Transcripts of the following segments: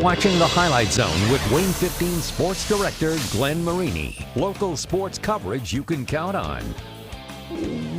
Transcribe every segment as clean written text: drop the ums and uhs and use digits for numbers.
watching the Highlight Zone with WANE 15 Sports Director Glenn Marini. Local sports coverage you can count on.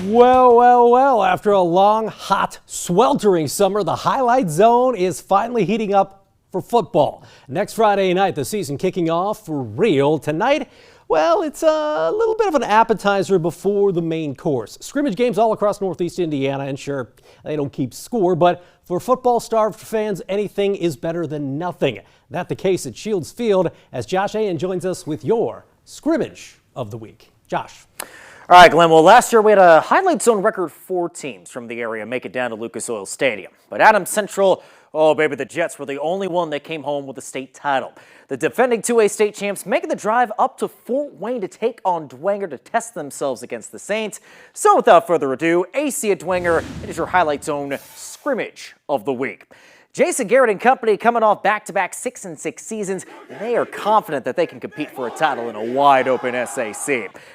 Well, after a long, hot, sweltering summer, the Highlight Zone is finally heating up for football. Next Friday night, the season kicking off for real. Tonight, well, it's a little bit of an appetizer before the main course. Scrimmage games all across Northeast Indiana, and sure, they don't keep score, but for football-starved fans, anything is better than nothing. That's the case at Shields Field as Josh Ayan joins us with your Scrimmage of the Week. Josh. All right, Glenn. Well, last year we had a Highlight Zone record 4 teams from the area make it down to Lucas Oil Stadium. But Adams Central, oh baby, the Jets were the only one that came home with a state title. The defending 2A state champs making the drive up to Fort Wayne to take on Dwenger to test themselves against the Saints. So without further ado, AC at Dwenger, it is your Highlight Zone Scrimmage of the Week. Jason Garrett and company coming off back-to-back 6-6 seasons, and they are confident that they can compete for a title in a wide-open SAC.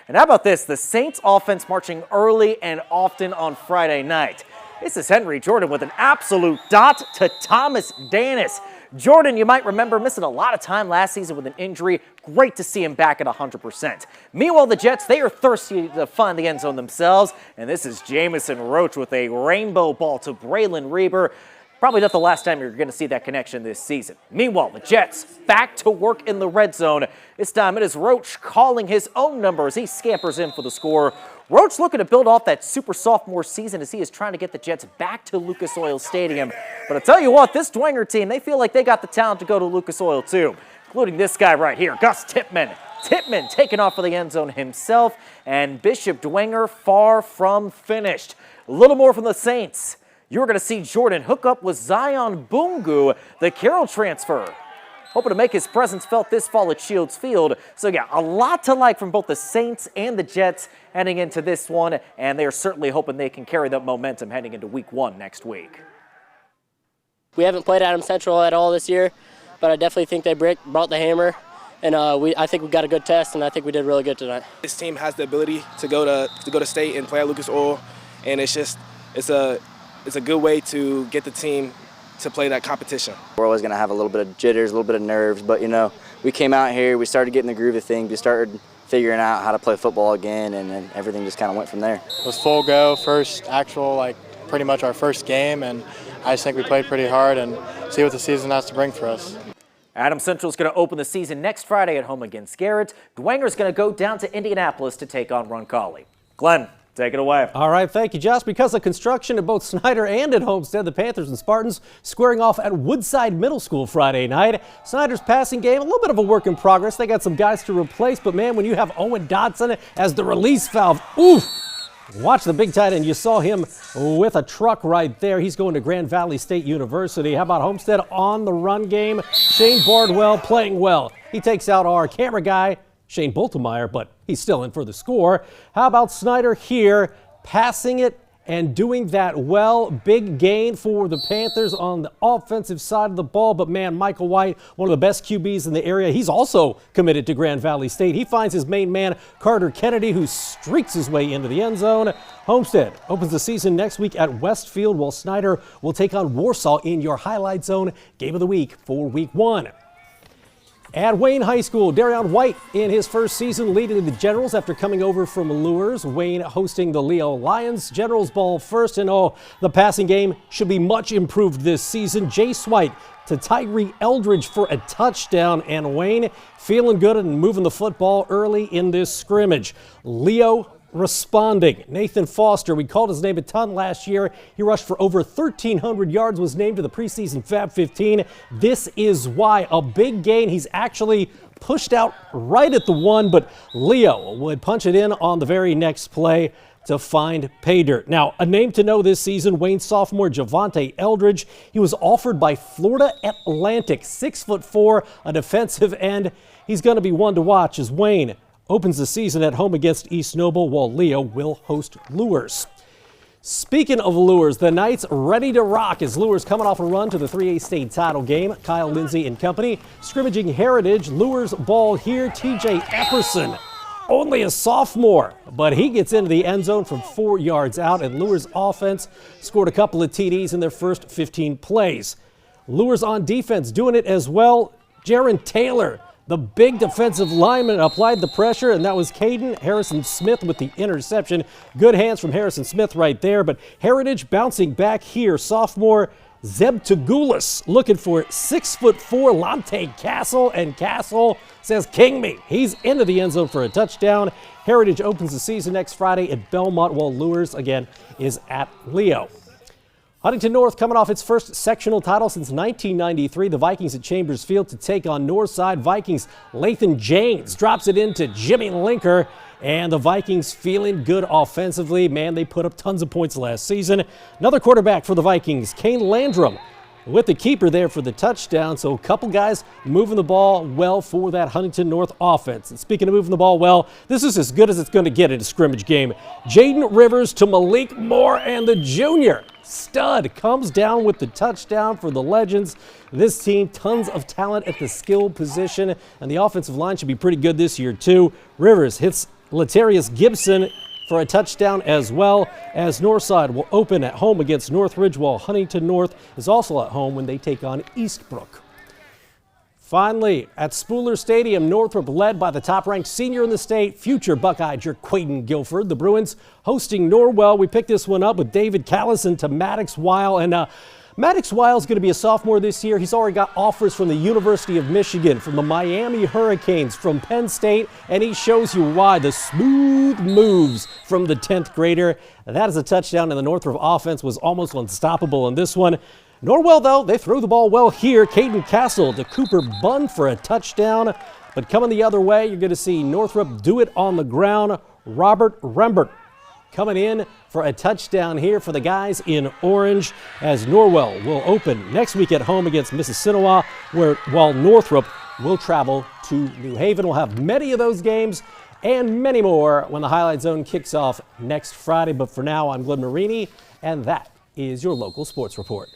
And how about this? The Saints offense marching early and often on Friday night. This is Henry Jordan with an absolute dot to Thomas Danis. Jordan, you might remember, missing a lot of time last season with an injury. Great to see him back at 100%. Meanwhile, the Jets, they are thirsty to find the end zone themselves, and this is Jamison Roach with a rainbow ball to Braylon Reber. Probably not the last time you're going to see that connection this season. Meanwhile, the Jets back to work in the red zone. This time it is Roach calling his own number as he scampers in for the score. Roach looking to build off that super sophomore season as he is trying to get the Jets back to Lucas Oil Stadium. But I tell you what, this Dwenger team, they feel like they got the talent to go to Lucas Oil too, including this guy right here, Gus Tipman. Tipman taking off for the end zone himself, and Bishop Dwenger far from finished. A little more from the Saints. You're going to see Jordan hook up with Zion Bungu, the Carroll transfer. Hoping to make his presence felt this fall at Shields Field. So yeah, a lot to like from both the Saints and the Jets heading into this one, and they're certainly hoping they can carry that momentum heading into week 1 next week. We haven't played Adams Central at all this year, but I definitely think they brought the hammer, and I think we got a good test, and I think we did really good tonight. This team has the ability to go to state and play at Lucas Oil, and it's a good way to get the team to play that competition. We're always going to have a little bit of jitters, a little bit of nerves, but, you know, we came out here, we started getting the groove of things, we started figuring out how to play football again, and then everything just kind of went from there. It was full go, first actual, pretty much our first game, and I just think we played pretty hard and see what the season has to bring for us. Adams Central is going to open the season next Friday at home against Garrett. Dwenger is going to go down to Indianapolis to take on Roncalli. Glenn, take it away. All right, thank you, Josh. Because of construction at both Snider and at Homestead, the Panthers and Spartans squaring off at Woodside Middle School Friday night. Snider's passing game, a little bit of a work in progress. They got some guys to replace, but man, when you have Owen Dodson as the release valve, oof! Watch the big tight end. You saw him with a truck right there. He's going to Grand Valley State University. How about Homestead on the run game? Shane Bardwell playing well. He takes out our camera guy, Shane Boltemeyer, but he's still in for the score. How about Snider here, passing it and doing that well? Big gain for the Panthers on the offensive side of the ball, but man, Michael White, one of the best QBs in the area, he's also committed to Grand Valley State. He finds his main man, Carter Kennedy, who streaks his way into the end zone. Homestead opens the season next week at Westfield, while Snider will take on Warsaw in your Highlight Zone Game of the Week for Week 1. At Wayne High School, Darion White in his first season leading the Generals after coming over from Luers. Wayne hosting the Leo Lions. Generals ball first, and the passing game should be much improved this season. Jace White to Tyree Eldridge for a touchdown, and Wayne feeling good and moving the football early in this scrimmage. Leo responding. Nathan Foster, we called his name a ton last year. He rushed for over 1,300 yards, was named to the preseason Fab 15. This is why a big gain. He's actually pushed out right at the 1, but Leo would punch it in on the very next play to find pay dirt. Now, a name to know this season, Wayne sophomore Javante Eldridge. He was offered by Florida Atlantic, 6'4", a defensive end. He's going to be one to watch as Wayne opens the season at home against East Noble, while Leo will host Luers. Speaking of Luers, the Knights ready to rock as Luers coming off a run to the 3A state title game. Kyle Lindsay and company scrimmaging Heritage. Luers ball here, TJ Epperson, only a sophomore, but he gets into the end zone from 4 yards out, and Luers offense scored a couple of TDs in their first 15 plays. Luers on defense doing it as well. Jaron Taylor, the big defensive lineman, applied the pressure, and that was Caden Harrison-Smith with the interception. Good hands from Harrison-Smith right there, but Heritage bouncing back here. Sophomore Zeb Tagulis looking for 6'4" Lante Castle, and Castle says, "King me." He's into the end zone for a touchdown. Heritage opens the season next Friday at Belmont, while Luers, again, is at Leo. Huntington North coming off its first sectional title since 1993. The Vikings at Chambers Field to take on Northside. Vikings Lathan James drops it into Jimmy Linker, and the Vikings feeling good offensively. Man, they put up tons of points last season. Another quarterback for the Vikings, Kane Landrum, with the keeper there for the touchdown. So a couple guys moving the ball well for that Huntington North offense. And speaking of moving the ball well, this is as good as it's going to get in a scrimmage game. Jaden Rivers to Malik Moore, and the junior stud comes down with the touchdown for the Legends. This team, tons of talent at the skill position, and the offensive line should be pretty good this year too. Rivers hits Latarius Gibson for a touchdown, as well as Northside will open at home against Northridge, while Huntington North is also at home when they take on Eastbrook. Finally, at Spooler Stadium, Northrop led by the top-ranked senior in the state, future Buckeye Jerquaden Guilford. The Bruins hosting Norwell. We picked this one up with David Callison to Maddox Weil, and Maddox Weil is going to be a sophomore this year. He's already got offers from the University of Michigan, from the Miami Hurricanes, from Penn State, and he shows you why. The smooth moves from the 10th grader. That is a touchdown, and the Northrop offense was almost unstoppable in this one. Norwell, though, they throw the ball well here. Caden Castle to Cooper Bunn for a touchdown. But coming the other way, you're going to see Northrop do it on the ground. Robert Rembert coming in for a touchdown here for the guys in orange, as Norwell will open next week at home against Mississinewa, while Northrop will travel to New Haven. We'll have many of those games and many more when the Highlight Zone kicks off next Friday. But for now, I'm Glenn Marini, and that is your local sports report.